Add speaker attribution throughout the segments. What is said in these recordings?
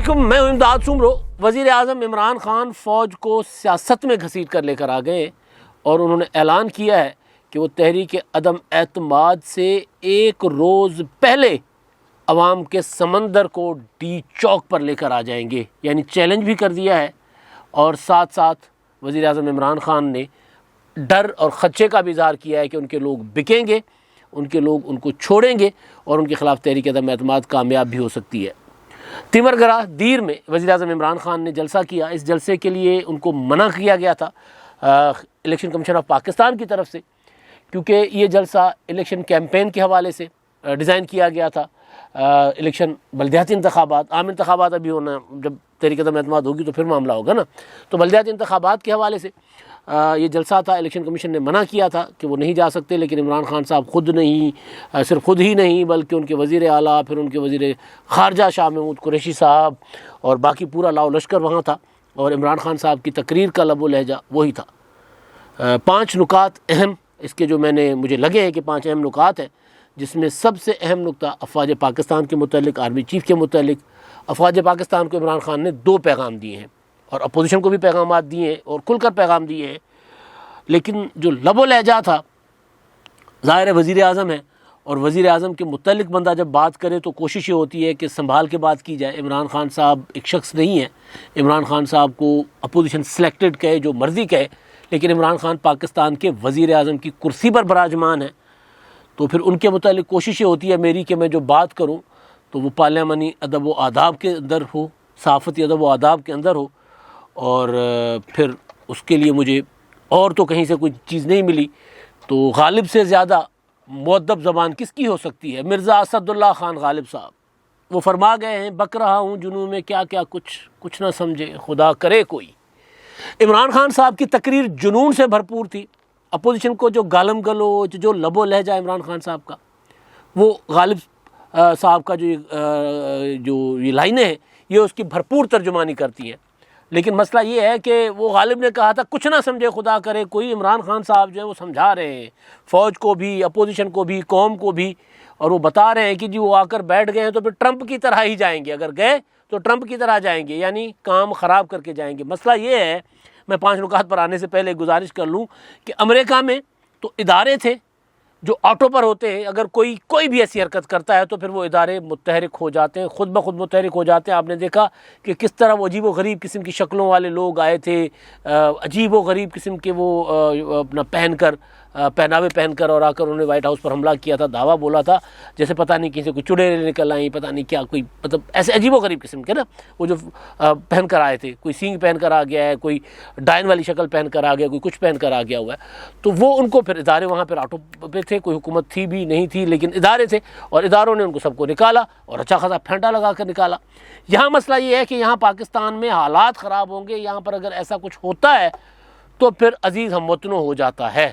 Speaker 1: अस्सलामुअलैकुम, मैं इमदाद सुमरो। वज़ीर आज़म इमरान ख़ान फ़ौज को सियासत में घसीट कर लेकर आ गए और उन्होंने ऐलान किया है कि वो तहरीक अदम एतमाद से एक रोज़ पहले अवाम के समंदर को डी चौक पर लेकर आ जाएंगे, यानी चैलेंज भी कर दिया है। और साथ साथ वज़ीर आज़म इमरान ख़ान ने डर और ख़दशे का भी इज़हार किया है कि उनके लोग बिकेंगे, उनके लोग उनको छोड़ेंगे और उनके ख़िलाफ़ तहरीक अदम एतमाद कामयाब भी हो सकती है। तिमरगरा दीर में वज़ीर आज़म इमरान ख़ान ने जलसा किया। इस जलसे के लिए उनको मना किया गया था इलेक्शन कमीशन ऑफ पाकिस्तान की तरफ से, क्योंकि ये जलसा इलेक्शन कैंपेन के हवाले से डिज़ाइन किया गया था। इलेक्शन बल्दियाती इंतखाबात, आम इंतखाबात अभी होना, जब तहरीक अदम एतमाद होगी तो फिर मामला होगा ना, तो बल्दियाती इंतखाबात के हवाले से ये जलसा था। इलेक्शन कमीशन ने मना किया था कि वो नहीं जा सकते, लेकिन इमरान ख़ान साहब ख़ुद नहीं, सिर्फ ख़ुद ही नहीं बल्कि उनके वज़ीर आला, फिर उनके वज़ीर ख़ारजा शाह महमूद कुरैशी साहब और बाकी पूरा लाओ लश्कर वहाँ था। और इमरान ख़ान साहब की तकरीर का लबो लहजा वही था। 5 नुकात अहम इसके जो मुझे लगे हैं कि 5 अहम नुकात हैं, जिसमें सबसे अहम नुकता अफ़वाज पाकिस्तान के मुतल्लिक़, आर्मी चीफ़ के मुतल्लिक़। अफ़वाज पाकिस्तान को इमरान ख़ान ने 2 पैगाम दिए हैं और अपोजिशन को भी पैगाम दिए हैं और खुलकर पैगाम दिए हैं। लेकिन जो लबो लहजा था, ज़ाहिर है वज़ीर आज़म है और वज़ीर आज़म के मुतल्लिक़ बंदा जब बात करे तो कोशिश ये होती है कि संभाल के बात की जाए। इमरान ख़ान साहब एक शख्स नहीं है। इमरान ख़ान साहब को अपोजिशन सिलेक्टेड कहे, जो मर्ज़ी कहे, लेकिन इमरान ख़ान पाकिस्तान के वज़ीर आज़म की कुर्सी पर बराजमान है। तो फिर उनके मुतालिक कोशिश ये होती है मेरी कि मैं जो बात करूं तो वो पार्लियामानी अदब व आदाब के अंदर हो, सहाफ़ती अदब व आदाब के अंदर हो। और फिर उसके लिए मुझे और तो कहीं से कोई चीज़ नहीं मिली। तो गालिब से ज़्यादा मुअद्दब ज़बान किसकी हो सकती है? मिर्ज़ा असदुल्ला ख़ान गालिब साहब, वो फरमा गए हैं, बक रहा हूँ जुनून में क्या क्या कुछ ना समझे खुदा करे कोई। इमरान ख़ान साहब की तकरीर जुनून से भरपूर थी। अपोजिशन को जो गालम गलोच, जो लबो लहजा इमरान ख़ान साहब का, वो गालिब साहब का जो ये लाइनें हैं, ये उसकी भरपूर तर्जुमानी करती हैं। लेकिन मसला ये है कि वो गालिब ने कहा था कुछ ना समझे खुदा करे कोई। इमरान ख़ान साहब जो है वो समझा रहे हैं फ़ौज को भी, अपोजिशन को भी, कौम को भी, और वो बता रहे हैं कि जी वो आकर बैठ गए हैं तो फिर ट्रंप की तरह ही जाएंगे, अगर गए तो ट्रंप की तरह जाएंगे, यानी काम ख़राब करके जाएंगे। मसला ये है, मैं 5 नुकात पर आने से पहले गुजारिश कर लूँ कि अमेरिका में तो इदारे थे जो ऑटो पर होते हैं। अगर कोई भी ऐसी हरकत करता है तो फिर वो इदारे मुतहरिक हो जाते हैं, ख़ुद ब खुद मुतहरिक हो जाते हैं। आपने देखा कि किस तरह वो अजीब व गरीब किस्म की शक्लों वाले लोग आए थे, अजीब व गरीब किस्म के वो अपना पहनावे पहनकर और आकर उन्होंने वाइट हाउस पर हमला किया था। दावा बोला था जैसे पता नहीं किसी कोई चुड़ैलें निकल आई, पता नहीं क्या, कोई मतलब ऐसे अजीब व गरीब किस्म के ना वो जो पहन कर आए थे। कोई सींग पहन कर आ गया है, कोई डायन वाली शक्ल पहन कर आ गया, कोई कुछ पहन कर आ गया हुआ है। तो वो उनको फिर इदारे वहाँ पर ऑटो पे थे, कोई हुकूमत थी भी नहीं थी, लेकिन इदारे थे और इदारों ने उनको सबको निकाला और अच्छा खासा फेंटा लगा कर निकाला। यहाँ मसला ये है कि यहाँ पाकिस्तान में हालात ख़राब होंगे। यहाँ पर अगर ऐसा कुछ होता है तो फिर अजीज़ हमवतनों हो जाता है।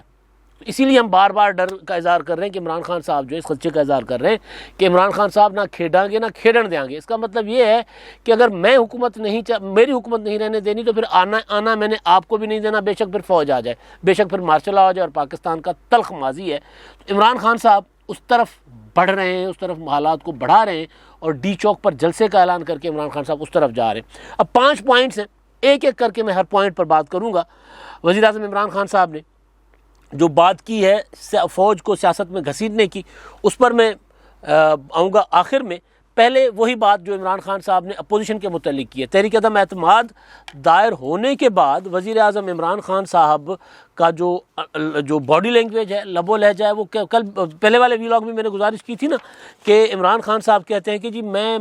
Speaker 1: इसीलिए हम बार बार डर का इज़हार कर रहे हैं कि इमरान ख़ान साहब जो है, इस खदशे का इज़हार कर रहे हैं कि इमरान ख़ान साहब ना खेड़ांगे ना खेड़न देंगे। इसका मतलब ये है कि अगर मेरी हुकूमत नहीं रहने देनी तो फिर आना मैंने आपको भी नहीं देना, बेशक फिर फ़ौज आ जाए, बेशक फिर मार्शल आ जाए और पाकिस्तान का तल्ख़ माजी है। तो इमरान ख़ान साहब उस तरफ बढ़ रहे हैं, उस तरफ हालात को बढ़ा रहे हैं और डी चौक पर जलसे का ऐलान करके इमरान ख़ान साहब उस तरफ जा रहे हैं। अब 5 पॉइंट्स हैं, एक एक करके मैं हर पॉइंट पर बात करूँगा। वज़ीर आज़म इमरान ख़ान साहब ने जो बात की है फ़ौज को सियासत में घसीटने की, उस पर मैं आऊँगा आखिर में। पहले वही बात जो इमरान ख़ान साहब ने अपोजिशन के मुतल्लिक़ की है। तहरीक अदम एतमाद दायर होने के बाद वज़ीर आज़म इमरान ख़ान साहब का जो बॉडी लैंग्वेज है, लबो लहजा है, वो कल पहले वाले व्लॉग में मैंने गुजारिश की थी ना कि इमरान ख़ान साहब कहते हैं कि जी मैं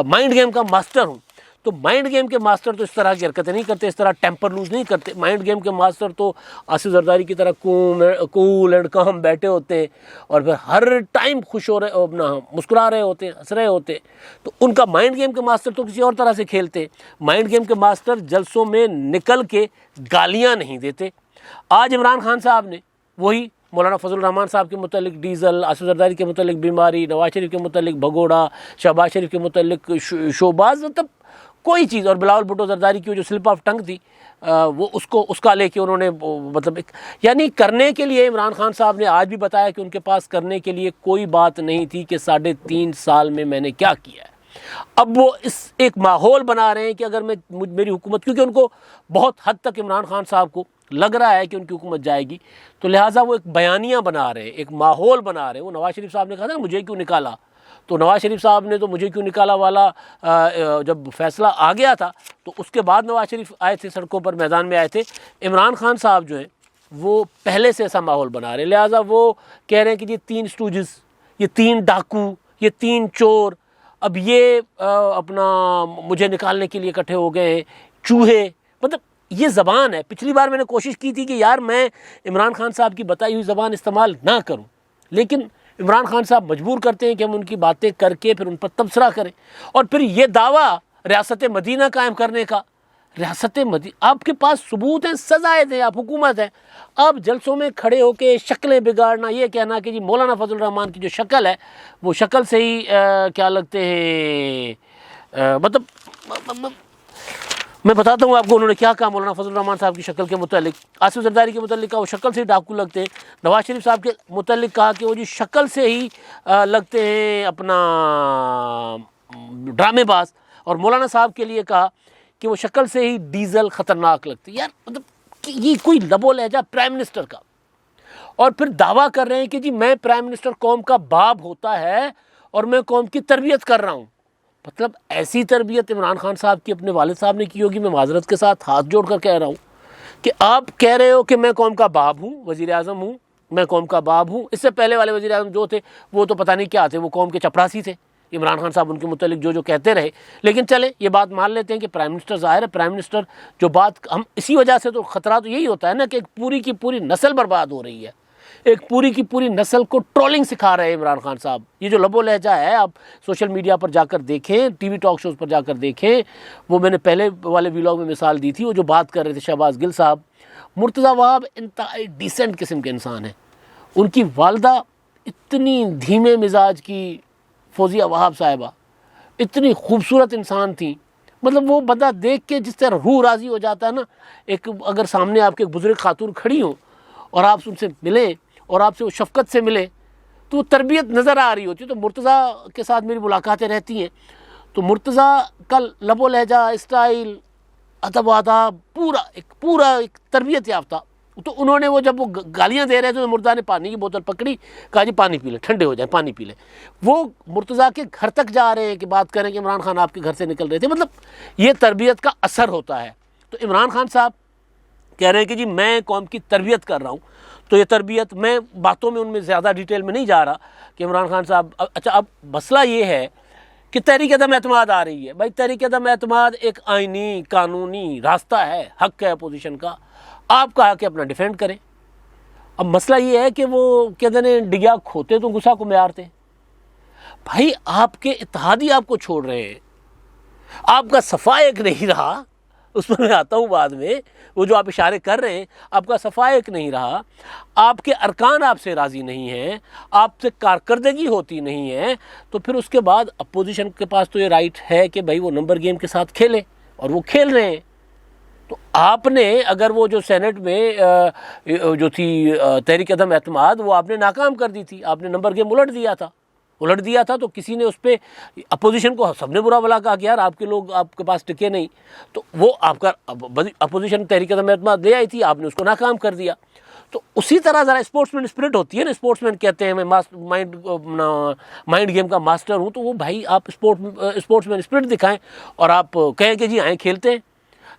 Speaker 1: माइंड गेम का मास्टर हूँ। तो माइंड गेम के मास्टर तो इस तरह की हरकतें नहीं करते, इस तरह टेम्पर लूज़ नहीं करते। माइंड गेम के मास्टर तो आसिफ जरदारी की तरह कूल एंड काम बैठे होते हैं और फिर हर टाइम खुश हो रहे, अपना मुस्कुरा रहे होते हैं, हंस रहे होते हैं। तो उनका माइंड गेम के मास्टर तो किसी और तरह से खेलते हैं। माइंड गेम के मास्टर जलसों में निकल के गालियाँ नहीं देते। आज इमरान ख़ान साहब ने वही मौलाना फजल रहमान साहब के मुतल्लिक डीज़ल, आसिफ जरदारी के मुतल्लिक बीमारी, नवाज शरीफ के मुतल्लिक भगोड़ा, शहबाज शरीफ के मुतल्लिक शोबाज, मतलब कोई चीज़, और बिलावल भुट्टो जरदारी की जो स्लिप ऑफ टंग थी वो उसका लेके उन्होंने मतलब यानी करने के लिए इमरान ख़ान साहब ने आज भी बताया कि उनके पास करने के लिए कोई बात नहीं थी कि 3.5 साल में मैंने क्या किया है। अब वो इस एक माहौल बना रहे हैं कि अगर मेरी हुकूमत, क्योंकि उनको बहुत हद तक इमरान खान साहब को लग रहा है कि उनकी हुकूमत जाएगी, तो लिहाजा वो एक बयानिया बना रहे हैं, एक माहौल बना रहे हैं। वो नवाज शरीफ साहब ने कहा था मुझे क्यों निकाला, तो नवाज शरीफ साहब ने तो मुझे क्यों निकाला वाला जब फैसला आ गया था तो उसके बाद नवाज शरीफ आए थे, सड़कों पर मैदान में आए थे। इमरान खान साहब जो हैं वो पहले से ऐसा माहौल बना रहे हैं, लिहाजा वो कह रहे हैं कि ये 3 स्टूजेस, ये 3 डाकू, ये 3 चोर, अब ये अपना मुझे निकालने के लिए इकट्ठे हो गए हैं, चूहे। मतलब ये ज़बान है। पिछली बार मैंने कोशिश की थी कि यार मैं इमरान खान साहब की बताई हुई ज़बान इस्तेमाल ना करूं, लेकिन इमरान खान साहब मजबूर करते हैं कि हम उनकी बातें करके फिर उन पर तबसरा करें। और फिर ये दावा रियासत मदीना कायम करने का, रियासत मदीना, आपके पास सबूत हैं, सजाएं दें, आप हुकूमत है। अब जलसों में खड़े होकर शक्लें बिगाड़ना, ये कहना कि जी मौलाना फजल रहमान की जो शक्ल है वो शक्ल से ही क्या लगते हैं, मतलब मैं बताता हूँ आपको उन्होंने क्या कहा मौलाना फजल रहमान साहब की शक्ल के मुतालिक। आसिफ जरदारी के मुतालिक कहा वो शक्ल से ही डाकू लगते हैं। नवाज शरीफ साहब के मुतालिक कहा कि वो जी शक्ल से ही लगते हैं अपना ड्रामेबाज। और मौलाना साहब के लिए कहा कि वो शक्ल से ही डीजल ख़तरनाक लगती है। यार मतलब ये कोई लबो लहजा प्राइम मिनिस्टर का, और फिर दावा कर रहे हैं कि जी मैं प्राइम मिनिस्टर कौम का बाप होता है और मैं कौम की तरबियत कर रहा हूँ। मतलब ऐसी तरबियत इमरान खान साहब की अपने वालिद साहब ने की होगी। मैं माजरत के साथ हाथ जोड़कर कह रहा हूँ कि आप कह रहे हो कि मैं कौम का बाप हूँ, वज़ीर आज़म हूँ, मैं कौम का बाप हूँ। इससे पहले वाले वज़ीर आज़म जो थे वो तो पता नहीं क्या थे, वो कौम के चपरासी थे। इमरान खान साहब उनके मुतालिक जो कहते रहे। लेकिन चले ये बात मान लेते हैं कि प्राइम मिनिस्टर ज़ाहिर है, प्राइम मिनिस्टर जो बात हम इसी वजह से तो ख़तरा तो यही होता है ना कि एक पूरी की पूरी नस्ल बर्बाद हो रही है, एक पूरी की पूरी नस्ल को ट्रोलिंग सिखा रहे हैं इमरान खान साहब। ये जो लबो लहजा है आप सोशल मीडिया पर जाकर देखें, टीवी टॉक शोज़ पर जाकर देखें। वो मैंने पहले वाले व्लॉग में मिसाल दी थी, वो जो बात कर रहे थे शहबाज गिल साहब। मुर्तज़ा वहाब इंतहाई डिसेंट किस्म के इंसान हैं। उनकी वालदा इतनी धीमे मिजाज की, फौजिया वहाब साहिबा इतनी खूबसूरत इंसान थी। मतलब वो बंदा देख के जिस तरह रूह राज़ी हो जाता है ना, एक अगर सामने आपके एक बुजुर्ग खातून खड़ी हो और आप उनसे मिलें और आपसे वो शफ़क़त से मिले तो वो तरबियत नज़र आ रही होती है। तो मुर्तज़ा के साथ मेरी मुलाकातें रहती हैं, तो मुर्तज़ा का लबो लहजा, स्टाइल, अदब आदाब पूरा एक तरबियत याफ्ता। तो उन्होंने वो जब वो गालियाँ दे रहे थे तो मुर्तज़ा ने पानी की बोतल पकड़ी, कहा जी पानी पी ले, ठंडे हो जाए, पानी पी ले। वो मुर्तज़ा के घर तक जा रहे हैं कि बात करें कि इमरान खान आपके घर से निकल रहे थे। मतलब ये तरबियत का असर होता है। तो इमरान खान साहब कह रहे हैं कि जी मैं कौम की तरबियत कर रहा हूँ। तो ये तरबियत, मैं बातों में उनमें ज़्यादा डिटेल में नहीं जा रहा कि इमरान खान साहब अच्छा, अब मसला ये है कि तहरीक अदम एतमाद आ रही है। भाई तहरीक अदम एतमाद एक आइनी कानूनी रास्ता है, हक़ है अपोजिशन का, आपका हक़ है अपना डिफेंड करें। अब मसला ये है कि वो कहते हैं डिगा खोते तो गुस्सा को मारते। भाई आपके इत्तेहादी आपको छोड़ रहे हैं, आपका सफ़ा एक नहीं रहा, उस पर मैं आता हूँ बाद में। वो जो आप इशारे कर रहे हैं, आपका सफ़ा एक नहीं रहा, आपके अरकान आपसे राज़ी नहीं हैं, आपसे कारकर्दगी होती नहीं है, तो फिर उसके बाद अपोजिशन के पास तो ये राइट है कि भाई वो नंबर गेम के साथ खेले, और वो खेल रहे हैं। तो आपने अगर वो जो सेनेट में जो थी तहरीक अदम एतमाद, वो आपने नाकाम कर दी थी, आपने नंबर गेम उलट दिया था, तो किसी ने उस पर अपोजिशन को सबने बुरा भला कहा कि यार आपके लोग आपके पास टिके नहीं। तो वो आपका अपोजिशन तहरीक अदम एतमाद ले आई थी, आपने उसको नाकाम कर दिया। तो उसी तरह ज़रा स्पोर्ट्समैन स्पिरिट होती है ना। स्पोर्ट्समैन कहते हैं मैं माइंड गेम का मास्टर हूँ, तो वो भाई आप स्पोर्ट्समैन स्पिरिट दिखाएं और आप कहें कि जी आएँ खेलते हैं,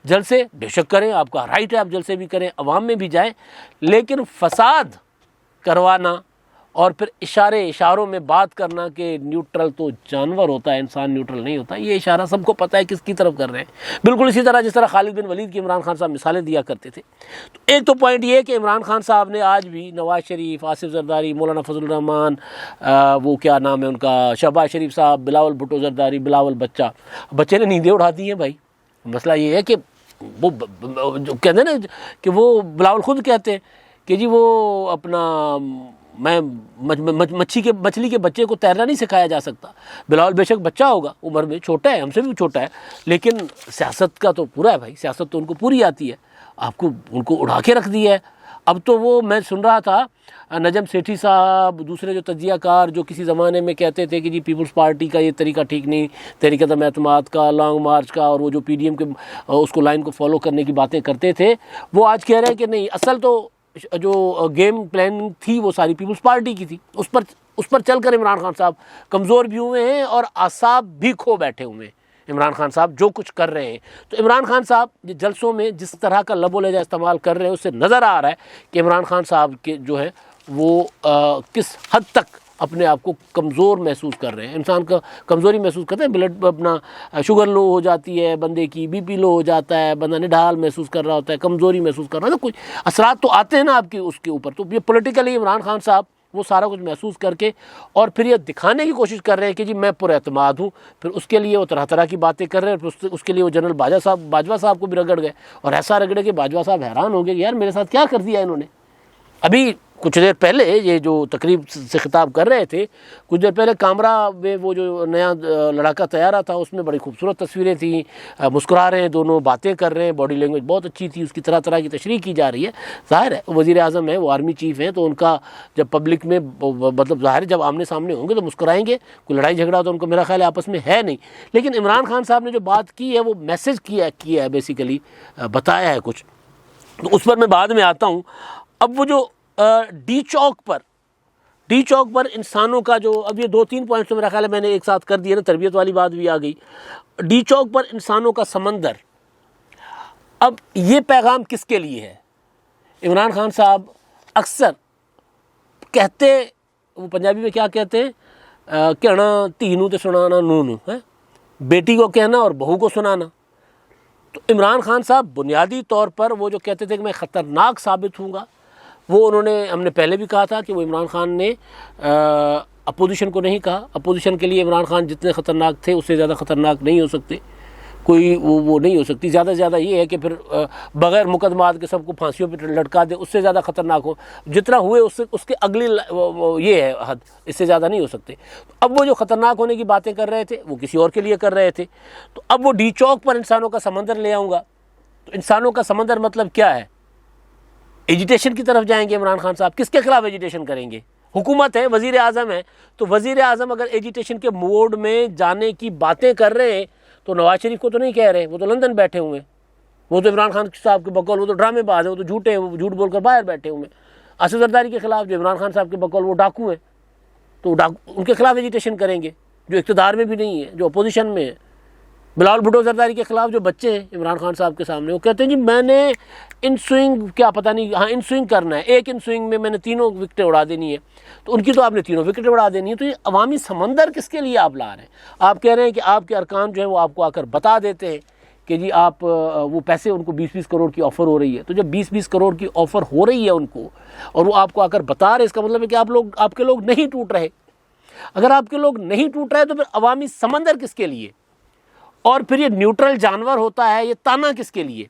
Speaker 1: जलसे बेशक करें, आपका राइट है, आप जलसे भी करें, अवाम में भी जाएं, लेकिन फसाद करवाना और फिर इशारों में बात करना कि न्यूट्रल तो जानवर होता है, इंसान न्यूट्रल नहीं होता, ये इशारा सबको पता है किसकी तरफ कर रहे हैं। बिल्कुल इसी तरह जिस तरह खालिद बिन वलीद की इमरान खान साहब मिसालें दिया करते थे। तो एक तो पॉइंट ये है कि इमरान खान साहब ने आज भी नवाज शरीफ, आसिफ जरदारी, मौलाना फजल रहमान, वो क्या नाम है उनका, शहबाज शरीफ साहब, बिलावल भुट्टो जरदारी, बिलावल बच्चे ने नींदें उड़ा दी हैं। भाई मसला ये है कि वो जो कहते हैं ना कि वो बिलावल खुद कहते हैं कि जी वो अपना मैं मछली के बच्चे को तैरना नहीं सिखाया जा सकता। बिलावल बेशक बच्चा होगा, उम्र में छोटा है, हमसे भी छोटा है, लेकिन सियासत का तो पूरा है भाई, सियासत तो उनको पूरी आती है। आपको उनको उड़ा के रख दिया है, अब तो वो मैं सुन रहा था नजम सेठी साहब, दूसरे जो तजियाकार जो किसी ज़माने में कहते थे कि जी पीपल्स पार्टी का ये तरीका ठीक नहीं, तहरीक अदम-ए-एतमाद का, लॉन्ग मार्च का और वो जो पीडीएम के उसको लाइन को फॉलो करने की बातें करते थे, वो आज कह रहे हैं कि नहीं, असल तो जो गेम प्लानिंग थी वो सारी पीपल्स पार्टी की थी। उस पर चलकर इमरान खान साहब कमज़ोर भी हुए हैं और आसाब भी खो बैठे हुए हैं इमरान खान साहब जो कुछ कर रहे हैं। तो इमरान खान साहब जलसों में जिस तरह का लबो लहजा इस्तेमाल कर रहे हैं, उससे नज़र आ रहा है कि इमरान खान साहब के जो है वो किस हद तक अपने आप को कमज़ोर महसूस कर रहे हैं। इंसान का कमज़ोरी महसूस करते हैं, ब्लड अपना शुगर लो हो जाती है, बंदे की बीपी लो हो जाता है, बंदा निढाल महसूस कर रहा होता है, कमज़ोरी महसूस कर रहा है, तो कुछ असरात तो आते हैं ना आपके उसके ऊपर। तो ये पॉलिटिकली इमरान खान साहब वो सारा कुछ महसूस करके और फिर ये दिखाने की कोशिश कर रहे हैं कि जी मैं पुरएतमाद हूँ। फिर उसके लिए वो तरह तरह की बातें कर रहे हैं। फिर उसके लिए वो जनरल बाजवा साहब को भी रगड़ गए और ऐसा रगड़े कि बाजवा साहब हैरान हो गए कि यार मेरे साथ क्या कर दिया इन्होंने। अभी कुछ देर पहले ये जो तकरीब से खिताब कर रहे थे, कुछ देर पहले कामरा में वो जो नया लड़ाका तैयारा था उसमें बड़ी खूबसूरत तस्वीरें थी, मुस्कुरा रहे हैं दोनों, बातें कर रहे हैं, बॉडी लैंग्वेज बहुत अच्छी थी, उसकी तरह तरह की तशरीह की जा रही है। ज़ाहिर है वज़ीर आज़म है, वो आर्मी चीफ़ हैं, तो उनका जब पब्लिक में मतलब ज़ाहिर जब आमने सामने होंगे तो मुस्कुराएंगे। कोई लड़ाई झगड़ा तो उनको मेरा ख्याल है आपस में है नहीं। लेकिन इमरान खान साहब ने जो बात की है वो मैसेज किया है, बेसिकली बताया है कुछ, तो उस पर मैं बाद में आता हूँ। अब वो जो डी चौक पर इंसानों का जो, अब ये 2-3 पॉइंट्स तो मेरा ख्याल है मैंने एक साथ कर दिए ना, तरबियत वाली बात भी आ गई। डी चौक पर इंसानों का समंदर, अब ये पैगाम किसके लिए है? इमरान खान साहब अक्सर कहते, वो पंजाबी में क्या कहते हैं, कहना तीनू तो सुनाना नूनू है, बेटी को कहना और बहू को सुनाना। तो इमरान खान साहब बुनियादी तौर पर वो जो कहते थे कि मैं ख़तरनाक साबित हूँगा, वो हमने पहले भी कहा था कि वो इमरान खान ने अपोजिशन को नहीं कहा। अपोजिशन के लिए इमरान खान जितने ख़तरनाक थे उससे ज़्यादा ख़तरनाक नहीं हो सकते, कोई वो नहीं हो सकती। ज़्यादा से ज़्यादा ये है कि फिर बग़ैर मुकदमात के सबको फांसियों पर लटका दे, उससे ज़्यादा ख़तरनाक हो। जितना हुए उसके अगली ये है हद, इससे ज़्यादा नहीं हो सकते। अब वो जो ख़तरनाक होने की बातें कर रहे थे वो किसी और के लिए कर रहे थे। तो अब वो डी चौक पर इंसानों का समंदर ले आऊँगा, तो इंसानों का समंदर मतलब क्या है? एजिटेशन की तरफ जाएंगे इमरान खान साहब। किसके खिलाफ एजिटेशन करेंगे? हुकूमत है, वज़ीर आज़म है, तो वज़ीर आज़म अगर एजिटेशन के मोड में जाने की बातें कर रहे हैं तो नवाज शरीफ को तो नहीं कह रहे, वो तो लंदन बैठे हुए हैं, वो तो इमरान खान साहब के बकौल वो तो ड्रामेबाज है, वो तो झूठे हैं, वो झूठ बोलकर बाहर बैठे हुए हैं। असद जरदारी के खिलाफ जो इमरान खान साहब के बकौल वो डाकू हैं, तो उनके खिलाफ एजिटेशन करेंगे, जो इक़्तिदार में भी नहीं है, जो अपोजिशन में है। बिलावल भुट्टो जरदारी के खिलाफ जो बच्चे हैं इमरान खान साहब के सामने, वो कहते हैं जी मैंने इन स्विंग, क्या पता नहीं, हाँ इन स्विंग करना है, एक इन स्विंग में मैंने 3 विकेटें उड़ा देनी है। तो उनकी तो आपने 3 विकेटें उड़ा देनी है। तो ये अवामी समंदर किसके लिए आप ला रहे हैं? आप कह रहे हैं कि आपके अरकान जो है वो आपको आकर बता देते हैं कि जी आप वो पैसे, उनको 20-20 करोड़ की ऑफ़र हो रही है। तो जब 20-20 करोड़ की ऑफ़र हो रही है उनको और वो आपको आकर बता रहे, इसका मतलब है कि आपके लोग नहीं टूट रहे। अगर आपके लोग नहीं टूट रहे तो फिर अवामी समंदर किसके लिए? और फिर ये न्यूट्रल जानवर होता है, ये ताना किसके लिए?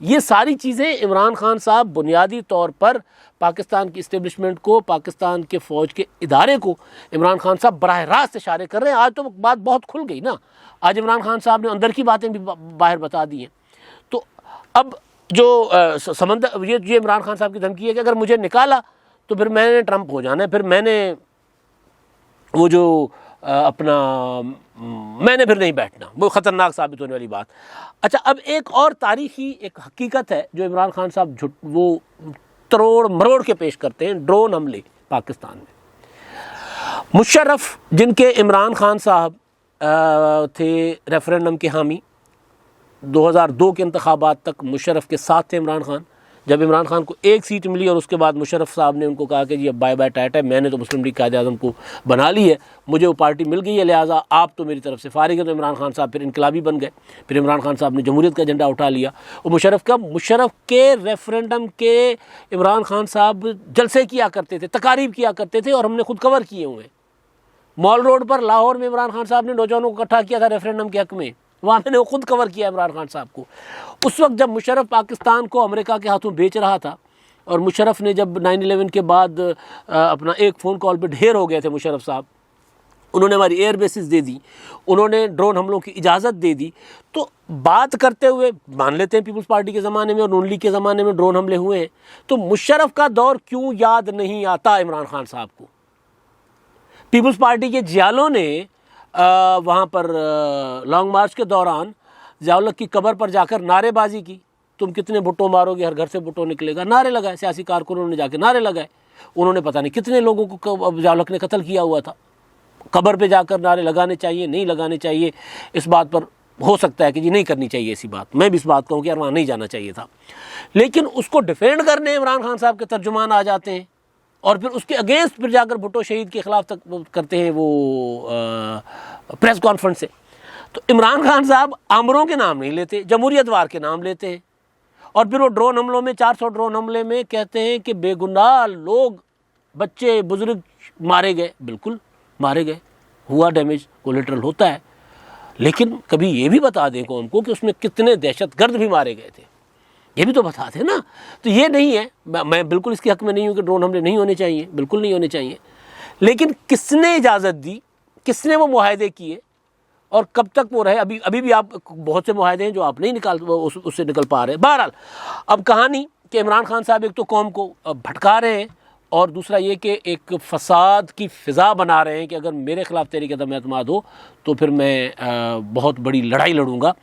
Speaker 1: ये सारी चीज़ें इमरान खान साहब बुनियादी तौर पर पाकिस्तान की इस्टेब्लिशमेंट को, पाकिस्तान के फ़ौज के इदारे को इमरान खान साहब बराह रास्त इशारे कर रहे हैं। आज तो बात बहुत खुल गई ना, आज इमरान खान साहब ने अंदर की बातें भी बाहर बता दी हैं। तो अब जो समंदर, ये इमरान खान साहब की धमकी है कि अगर मुझे निकाला तो फिर मैंने ट्रंप हो जाना है, फिर मैंने वो जो मैंने फिर नहीं बैठना, वो ख़तरनाक साबित होने वाली बात। अच्छा, अब एक और तारीख़ी एक हकीकत है जो इमरान खान साहब वो तरोड़ मरोड़ के पेश करते हैं, ड्रोन हमले पाकिस्तान में। मुशर्रफ, जिनके इमरान खान साहब थे रेफरेंडम के हामी, 2002 के इंतखाबात तक मुशर्रफ के साथ थे इमरान खान। जब इमरान खान को 1 सीट मिली और उसके बाद मुशर्रफ साहब ने उनको कहा कि जी अब बाय बाय टाटा, मैंने तो मुस्लिम लीग कायद-ए-आज़म को बना ली है, मुझे वो पार्टी मिल गई है, लिहाजा आप तो मेरी तरफ से फारिग है। तो इमरान खान साहब फिर इनकलाबी बन गए, फिर इमरान खान साहब ने जमहूरियत का झंडा उठा लिया। और मुशर्रफ के रेफरेंडम के इमरान खान साहब जलसे किया करते थे, तकारीब किया करते थे, और हमने खुद कवर किए हुए हैं। मॉल रोड पर लाहौर में इमरान खान साहब ने नौजवानों को इकट्ठा किया था रेफरेंडम के हक़ में, वहाँ मैंने वो खुद कवर किया इमरान खान साहब को। उस वक्त जब मुशर्रफ पाकिस्तान को अमेरिका के हाथों बेच रहा था, और मुशर्रफ ने जब 9/11 के बाद अपना एक फ़ोन कॉल पे ढेर हो गए थे मुशर्रफ साहब, उन्होंने हमारी एयर बेसिस दे दी, उन्होंने ड्रोन हमलों की इजाज़त दे दी। तो बात करते हुए मान लेते हैं पीपल्स पार्टी के ज़माने में और नून लीग के ज़माने में ड्रोन हमले हुए हैं, तो मुशर्रफ का दौर क्यों याद नहीं आता इमरान खान साहब को? पीपल्स पार्टी के जियालों ने वहाँ पर लॉन्ग मार्च के दौरान ज़िया-उल-हक की कब्र पर जाकर नारेबाजी की, तुम कितने भुट्टो मारोगे, हर घर से भुट्टो निकलेगा, नारे लगाए। सियासी कारकुनों ने जाके नारे लगाए। उन्होंने पता नहीं कितने लोगों को ज़िया-उल-हक ने कत्ल किया हुआ था। कब्र पे जाकर नारे लगाने चाहिए, नहीं लगाने चाहिए, इस बात पर हो सकता है कि जी नहीं करनी चाहिए ऐसी बात। मैं भी इस बात कहूँ कि यार वहाँ नहीं जाना चाहिए था, लेकिन उसको डिफेंड करने इमरान खान साहब के तर्जुमान आ जाते हैं और फिर उसके अगेंस्ट फिर जाकर भुट्टो शहीद के ख़िलाफ़ तक करते हैं वो प्रेस कॉन्फ्रेंस से। तो इमरान खान साहब आमरों के नाम नहीं लेते, जमहूरियत वार के नाम लेते हैं। और फिर वो ड्रोन हमलों में 400 ड्रोन हमले में कहते हैं कि बेगुनाह लोग, बच्चे बुजुर्ग मारे गए। बिल्कुल मारे गए, हुआ डैमेज, कोलेटरल होता है, लेकिन कभी ये भी बता दें कौम को कि उसमें कितने दहशतगर्द भी मारे गए थे, ये भी तो बता दें ना। तो ये नहीं है, मैं बिल्कुल इसके हक़ में नहीं हूँ कि ड्रोन हमले नहीं होने चाहिए, बिल्कुल नहीं होने चाहिए, लेकिन किसने इजाज़त दी, किसने वो मुआहदे किए और कब तक वो रहे? अभी भी आप बहुत से मुआहदे हैं जो आप नहीं उससे निकल पा रहे। बहरहाल अब कहानी कि इमरान खान साहब एक तो कौम को भटका रहे हैं और दूसरा ये कि एक फसाद की फ़िज़ा बना रहे हैं कि अगर मेरे ख़िलाफ़ तहरीक अदम एतमाद हो तो फिर मैं बहुत बड़ी लड़ाई लड़ूंगा।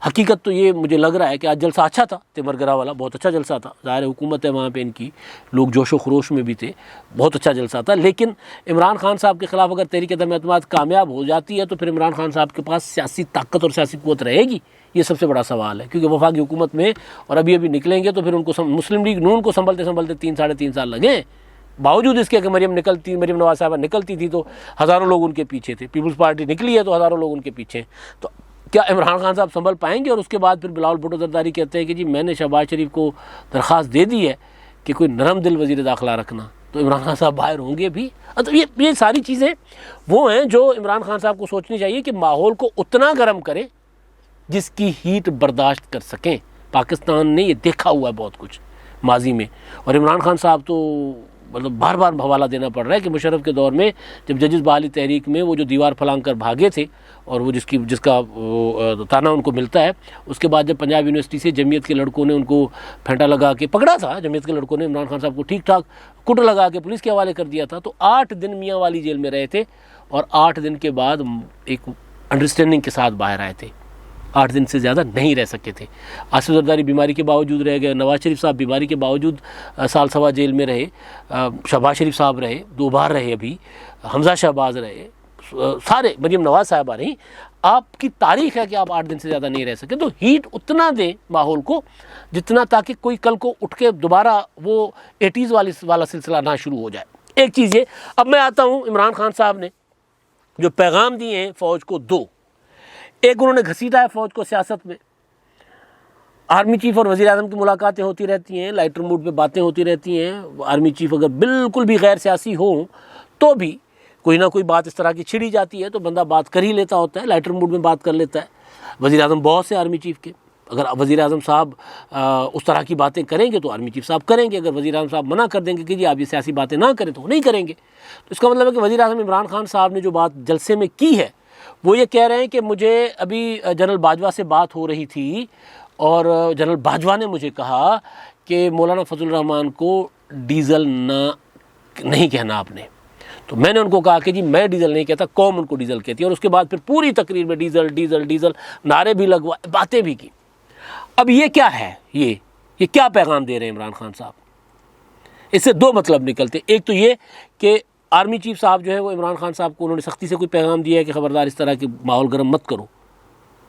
Speaker 1: हकीकत तो ये मुझे लग रहा है कि आज जलसा अच्छा था, तिमरगरा वाला बहुत अच्छा जलसा था। ज़ाहिर हुकूमत है वहाँ पे, इनकी लोग जोशो खरोश में भी थे, बहुत अच्छा जलसा था। लेकिन इमरान खान साहब के ख़िलाफ़ अगर तहरीक अदम एतमाद कामयाब हो जाती है तो फिर इमरान खान साहब के पास सियासी ताकत और सियासी क़ुव्वत रहेगी? ये सबसे बड़ा सवाल है, क्योंकि वफाकी हुकूमत में और अभी निकलेंगे तो फिर उनको मुस्लिम लीग नून को संभलते 3 साढ़े 3 साल लगे। बावजूद इसके कि मरीम नवाज़ साहबा निकलती थी तो हज़ारों लोग उनके पीछे थे, पीपल्स पार्टी निकली है तो हज़ारों लोग उनके पीछे। तो क्या इमरान खान साहब संभल पाएंगे? और उसके बाद फिर बिलावल भुट्टो ज़रदारी कहते हैं कि जी मैंने शहबाज शरीफ को दरख्वास्त दे दी है कि कोई नरम दिल वज़ीर दाखिला रखना, तो इमरान खान साहब बाहर होंगे भी। तो ये सारी चीज़ें वो हैं जो इमरान खान साहब को सोचनी चाहिए कि माहौल को उतना गर्म करें जिसकी हीट बर्दाश्त कर सकें। पाकिस्तान ने ये देखा हुआ है बहुत कुछ माजी में, और इमरान खान साहब तो मतलब बार बार हवाला देना पड़ रहा है कि मुशर्रफ के दौर में जब जजिस बहाली तहरीक में वो जो दीवार फलांग कर भागे थे और वो जिसका ताना उनको मिलता है, उसके बाद जब पंजाब यूनिवर्सिटी से जमीयत के लड़कों ने उनको फेंटा लगा के पकड़ा था, जमीयत के लड़कों ने इमरान खान साहब को ठीक ठाक कुट लगा के पुलिस के हवाले कर दिया था, तो 8 दिन मियाँ वाली जेल में रहे थे और 8 दिन के बाद एक अंडरस्टैंडिंग के साथ बाहर आए थे। 8 दिन से ज़्यादा नहीं रह सके थे। आसिफ ज़रदारी बीमारी के बावजूद रह गए, नवाज़ शरीफ साहब बीमारी के बावजूद साल सवा जेल में रहे, शहबाज शरीफ साहब रहे, 2 बार रहे, अभी हमजा शहबाज रहे, सारे, मरीम नवाज़ साहबा रही। आपकी तारीख है कि आप 8 दिन से ज़्यादा नहीं रह सके। तो हीट उतना दें माहौल को जितना, ताकि कोई कल को उठ के दोबारा वो 80s वाला सिलसिला ना शुरू हो जाए। एक चीज़ ये, अब मैं आता हूँ इमरान खान साहब ने जो पैगाम दिए हैं फ़ौज को, 2, एक उन्होंने घसीटा है फ़ौज को सियासत में। आर्मी चीफ और वज़ीर आज़म की मुलाकातें होती रहती हैं, लाइटर मूड पे बातें होती रहती हैं। आर्मी चीफ अगर बिल्कुल भी गैर सियासी हो तो भी कोई ना कोई बात इस तरह की छिड़ी जाती है तो बंदा बात कर ही लेता होता है, लाइटर मूड में बात कर लेता है। वज़ीर आज़म बॉस है आर्मी चीफ के, अगर वज़ीर आज़म साहब उस तरह की बातें करेंगे तो आर्मी चीफ साहब करेंगे, अगर वज़ीर आज़म साहब मना कर देंगे कि जी आप ये सियासी बातें ना करें तो वो नहीं करेंगे। तो इसका मतलब है कि वज़ीर आज़म इमरान खान साहब ने जो बात जलसे में की है वो ये कह रहे हैं कि मुझे अभी जनरल बाजवा से बात हो रही थी और जनरल बाजवा ने मुझे कहा कि मौलाना फजल रहमान को डीज़ल नहीं कहना आपने। तो मैंने उनको कहा कि जी मैं डीज़ल नहीं कहता, कौम उनको डीज़ल कहती है। और उसके बाद फिर पूरी तकरीर में डीज़ल डीज़ल डीज़ल नारे भी लगवाए, बातें भी की। अब ये क्या है, ये क्या पैगाम दे रहे हैं इमरान खान साहब? इससे 2 मतलब निकलते। एक तो ये कि आर्मी चीफ साहब जो है वो इमरान खान साहब को उन्होंने सख्ती से कोई पैगाम दिया है कि ख़बरदार इस तरह के माहौल गर्म मत करो।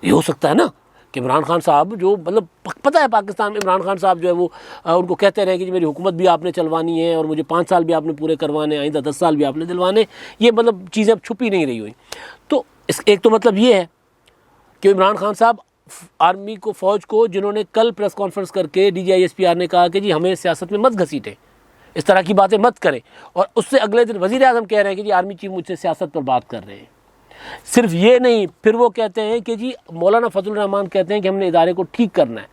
Speaker 1: ये हो सकता है ना कि इमरान खान साहब जो मतलब पता है पाकिस्तान में इमरान खान साहब जो है वो उनको कहते रहे कि जी मेरी हुकूमत भी आपने चलवानी है और मुझे 5 साल भी आपने पूरे करवाने, आइंदा 10 साल भी आपने दिलवाने। ये मतलब चीज़ें अब छुपी नहीं रही हुई। तो एक तो मतलब ये है कि इमरान खान साहब आर्मी को, फ़ौज को, जिन्होंने कल प्रेस कॉन्फ्रेंस करके DGISPR ने कहा कि जी हमें सियासत में मत घसीटें, इस तरह की बातें मत करें, और उससे अगले दिन वज़ीर आज़म कह रहे हैं कि जी आर्मी चीफ मुझसे सियासत पर बात कर रहे हैं। सिर्फ ये नहीं, फिर वो कहते हैं कि जी मौलाना फजल रहमान कहते हैं कि हमने इदारे को ठीक करना है।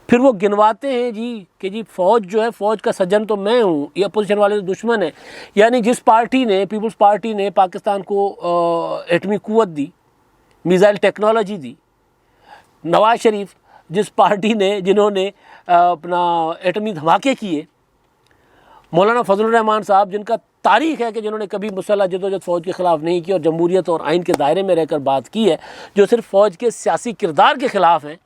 Speaker 1: फिर वो गिनवाते हैं जी कि जी फ़ौज जो है, फ़ौज का सज्जन तो मैं हूँ, ये अपोजिशन वाले तो दुश्मन है। यानी जिस पार्टी ने, पीपल्स पार्टी ने पाकिस्तान को एटमी क़ुव्वत दी, मिसाइल टेक्नोलॉजी दी, नवाज शरीफ जिस पार्टी ने, जिन्होंने अपना एटमी धमाके किए, मौलाना फजलुर रहमान साहब जिनका तारीख़ है कि जिन्होंने कभी मुसल्लह जदोजहद फ़ौज के ख़िलाफ़ नहीं की और जमहूरियत और आइन के दायरे में रहकर बात की है, जो सिर्फ फ़ौज के सियासी किरदार के ख़िलाफ़ हैं,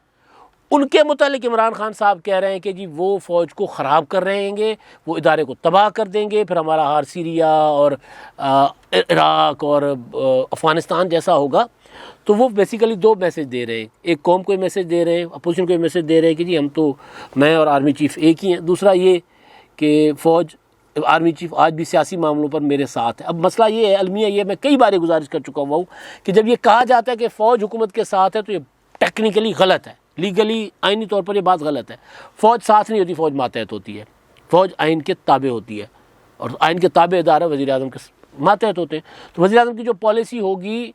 Speaker 1: उनके मुतालिक इमरान खान साहब कह रहे हैं कि जी वो फ़ौज को ख़राब कर रहे हैं, वो इदारे को तबाह कर देंगे, फिर हमारा हार सीरिया और इराक़ और अफ़गानिस्तान जैसा होगा। तो वो बेसिकली दो मैसेज दे रहे हैं, एक कौम को मैसेज दे रहे हैं, अपोजिशन को मैसेज दे रहे हैं कि जी हम तो, मैं और आर्मी चीफ़ एक ही हैं। दूसरा ये कि फ़ौज, आर्मी चीफ़ आज भी सियासी मामलों पर मेरे साथ है। अब मसला ये है, अलमिया ये, मैं कई बार गुजारिश कर चुका हुआ हूँ कि जब ये कहा जाता है कि फ़ौज हुकूमत के साथ है तो ये टेक्निकली गलत है, लीगली आइनी तौर पर ये बात गलत है। फ़ौज साथ नहीं होती, फ़ौज मातहत होती है, फ़ौज आइन के ताबे होती है और आइन के ताबे इदारा वज़ीर आज़म के मातहत होते हैं। तो वज़ीर आज़म की जो पॉलिसी होगी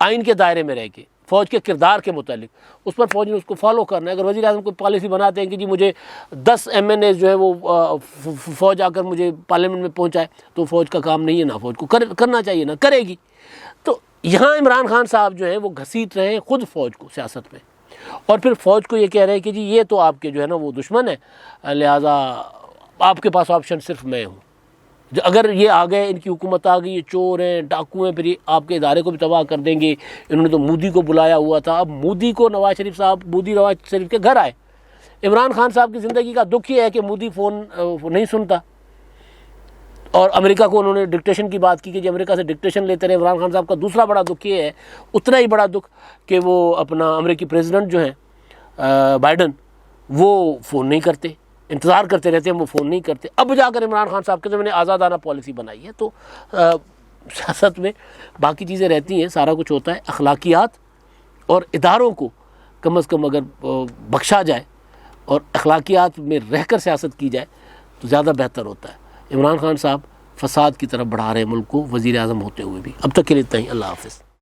Speaker 1: आइन के दायरे में रह के, फ़ौज के किरदार के मुतालिक, उस पर फ़ौज ने उसको फॉलो करना है। अगर वज़ीर आज़म कोई पॉलिसी बनाते हैं कि जी मुझे 10 MNA जो है वो फ़ौज आकर मुझे पार्लियामेंट में पहुँचाए, तो फ़ौज का काम नहीं है, ना फ़ौज को करना चाहिए, ना करेगी। तो यहाँ इमरान खान साहब जो है वो घसीट रहे हैं ख़ुद फ़ौज को सियासत में, और फिर फ़ौज को ये कह रहे हैं कि जी ये तो आपके जो है ना वो दुश्मन है, लिहाजा आपके पास ऑप्शन सिर्फ मैं हूँ। अगर ये आ गए, इनकी हुकूमत आ गई, ये चोर हैं, डाकू हैं, फिर ये आपके इदारे को भी तबाह कर देंगे। इन्होंने तो मोदी को बुलाया हुआ था, अब मोदी को नवाज शरीफ साहब, मोदी नवाज शरीफ के घर आए। इमरान खान साहब की ज़िंदगी का दुख ये है कि मोदी फ़ोन नहीं सुनता, और अमेरिका को उन्होंने डिक्टेशन की बात की कि अमेरिका से डिक्टेशन लेते रहे। इमरान खान साहब का दूसरा बड़ा दुख ये है, उतना ही बड़ा दुख, कि वो अपना अमेरिकी प्रेसिडेंट जो हैं बाइडन, वो फ़ोन नहीं करते, इंतज़ार करते रहते हैं, वो फ़ोन नहीं करते। अब जाकर इमरान खान साहब के तो मैंने आज़ादाना पॉलिसी बनाई है। तो सियासत में बाकी चीज़ें रहती हैं, सारा कुछ होता है, अखलाकियात और इदारों को कम अज़ कम अगर बख्शा जाए और अखलाकियात में रहकर सियासत की जाए तो ज़्यादा बेहतर होता है। इमरान खान साहब फ़साद की तरफ बढ़ा रहे हैं मुल्क को, वज़ीर आज़म होते हुए भी। अब तक के लिए इतना ही, अल्लाह हाफ़िज़।